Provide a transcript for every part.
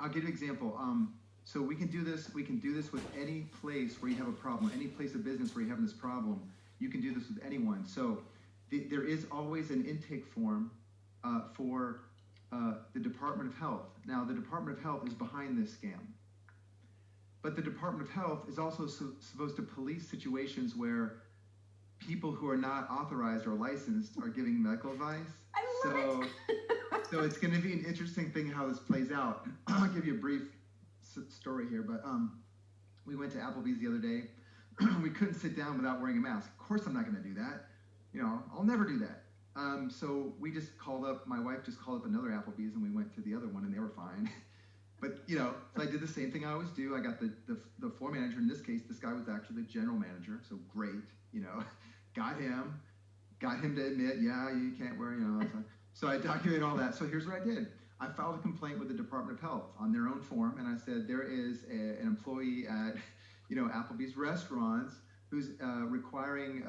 I'll give you an example. So we can do this. We can do this with any place where you have a problem, any place of business where you're having this problem. You can do this with anyone. So there is always an intake form for the Department of Health. Now, the Department of Health is behind this scam. But the Department of Health is also supposed to police situations where people who are not authorized or licensed are giving medical advice. I love it. So it's going to be an interesting thing how this plays out. I'll give you a brief story here, but we went to Applebee's the other day. We couldn't sit down without wearing a mask. Of course I'm not going to do that. You know, I'll never do that. So we just called up, my wife just called up another Applebee's, and we went to the other one, and they were fine. But, you know, so I did the same thing I always do. I got the floor manager. In this case, this guy was actually the general manager, so great, you know. Got him to admit, yeah, you can't wear, you know. So I documented all that. So here's what I did. I filed a complaint with the Department of Health on their own form, and I said there is an employee at, you know, Applebee's restaurants who's requiring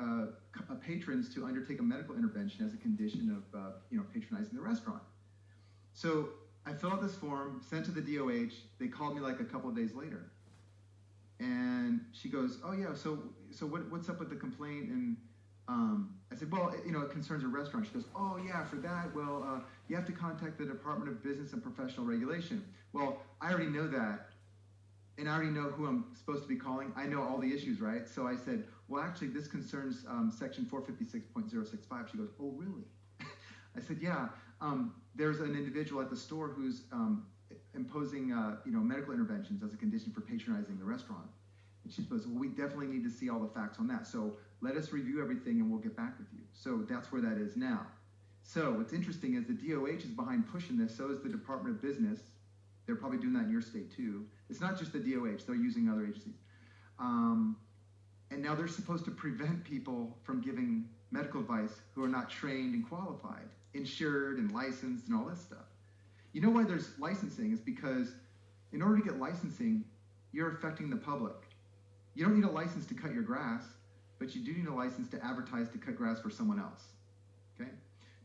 patrons to undertake a medical intervention as a condition of, you know, patronizing the restaurant. So I filled out this form, sent to the DOH. They called me like a couple of days later, and she goes, "Oh yeah, so what's up with the complaint?" And I said, "Well, you know, it concerns a restaurant." She goes, "Oh yeah, for that, well, you have to contact the Department of Business and Professional Regulation." Well, I already know that. And I already know who I'm supposed to be calling. I know all the issues, right? So I said, well, actually, this concerns section 456.065. She goes, oh, really? I said, yeah. There's an individual at the store who's imposing, you know, medical interventions as a condition for patronizing the restaurant. And she goes, well, we definitely need to see all the facts on that. So let us review everything, and we'll get back with you. So that's where that is now. So what's interesting is the DOH is behind pushing this. So is the Department of Business. They're probably doing that in your state too. It's not just the DOH, they're using other agencies. And now they're supposed to prevent people from giving medical advice who are not trained and qualified, insured and licensed and all this stuff. You know why there's licensing is because in order to get licensing, you're affecting the public. You don't need a license to cut your grass, but you do need a license to advertise to cut grass for someone else, okay?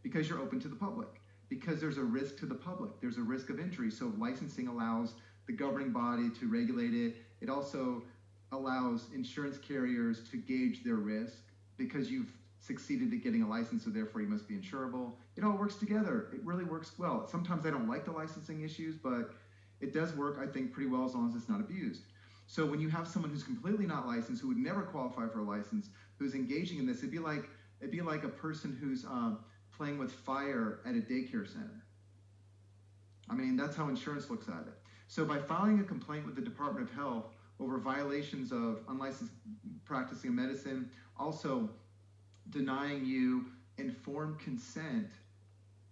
Because you're open to the public. Because there's a risk to the public. There's a risk of injury. So licensing allows the governing body to regulate it. It also allows insurance carriers to gauge their risk because you've succeeded at getting a license, so therefore you must be insurable. It all works together. It really works well. Sometimes I don't like the licensing issues, but it does work, I think, pretty well as long as it's not abused. So when you have someone who's completely not licensed, who would never qualify for a license, who's engaging in this, it'd be like a person who's playing with fire at a daycare center. I mean, that's how insurance looks at it. So by filing a complaint with the Department of Health over violations of unlicensed practicing of medicine, also denying you informed consent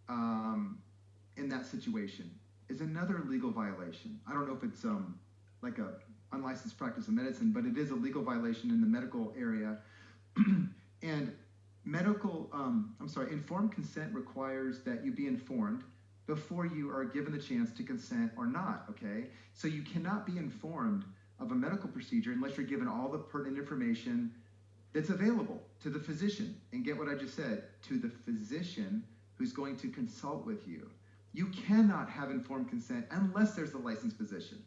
in that situation is another legal violation. I don't know if it's like a unlicensed practice of medicine, but it is a legal violation in the medical area. And informed consent requires that you be informed before you are given the chance to consent or not, okay? So you cannot be informed of a medical procedure unless you're given all the pertinent information that's available to the physician. And get what I just said, to the physician who's going to consult with you. You cannot have informed consent unless there's a licensed physician.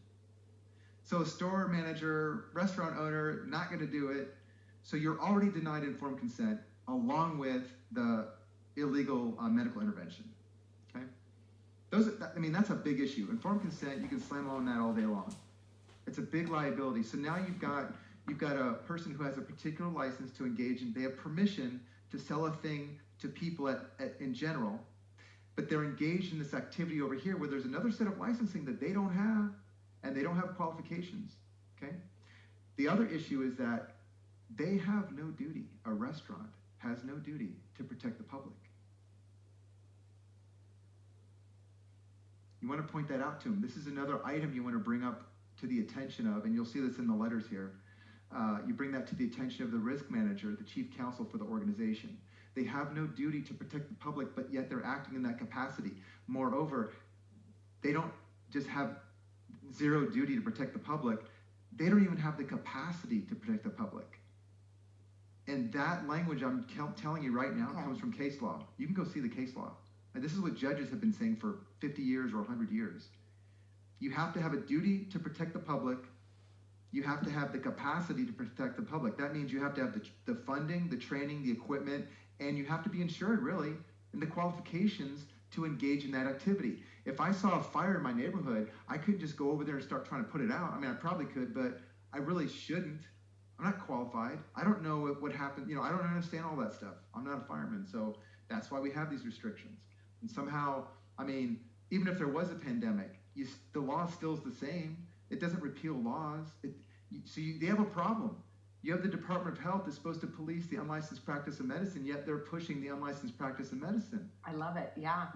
So a store manager, restaurant owner, not going to do it. So you're already denied informed consent along with the illegal medical intervention, okay? That's a big issue. Informed consent, you can slam on that all day long. It's a big liability. So now you've got a person who has a particular license to engage in, they have permission to sell a thing to people in general, but they're engaged in this activity over here where there's another set of licensing that they don't have, and they don't have qualifications, okay? The other issue is that they have no duty, a restaurant has no duty to protect the public. You want to point that out to them. This is another item you want to bring up to the attention of, and you'll see this in the letters here. You bring that to the attention of the risk manager, the chief counsel for the organization. They have no duty to protect the public, but yet they're acting in that capacity. Moreover, they don't just have zero duty to protect the public. They don't even have the capacity to protect the public. And that language I'm telling you right now comes from case law. You can go see the case law. And this is what judges have been saying for 50 years or 100 years. You have to have a duty to protect the public. You have to have the capacity to protect the public. That means you have to have the funding, the training, the equipment, and you have to be insured, really, and the qualifications to engage in that activity. If I saw a fire in my neighborhood, I couldn't just go over there and start trying to put it out. I mean, I probably could, but I really shouldn't. I'm not qualified. I don't know what happened. I don't understand all that stuff. I'm not a fireman. So that's why we have these restrictions. And somehow, I mean, even if there was a pandemic, the law still is the same. It doesn't repeal laws. They have a problem. You have the Department of Health that's supposed to police the unlicensed practice of medicine, yet they're pushing the unlicensed practice of medicine. I love it. Yeah.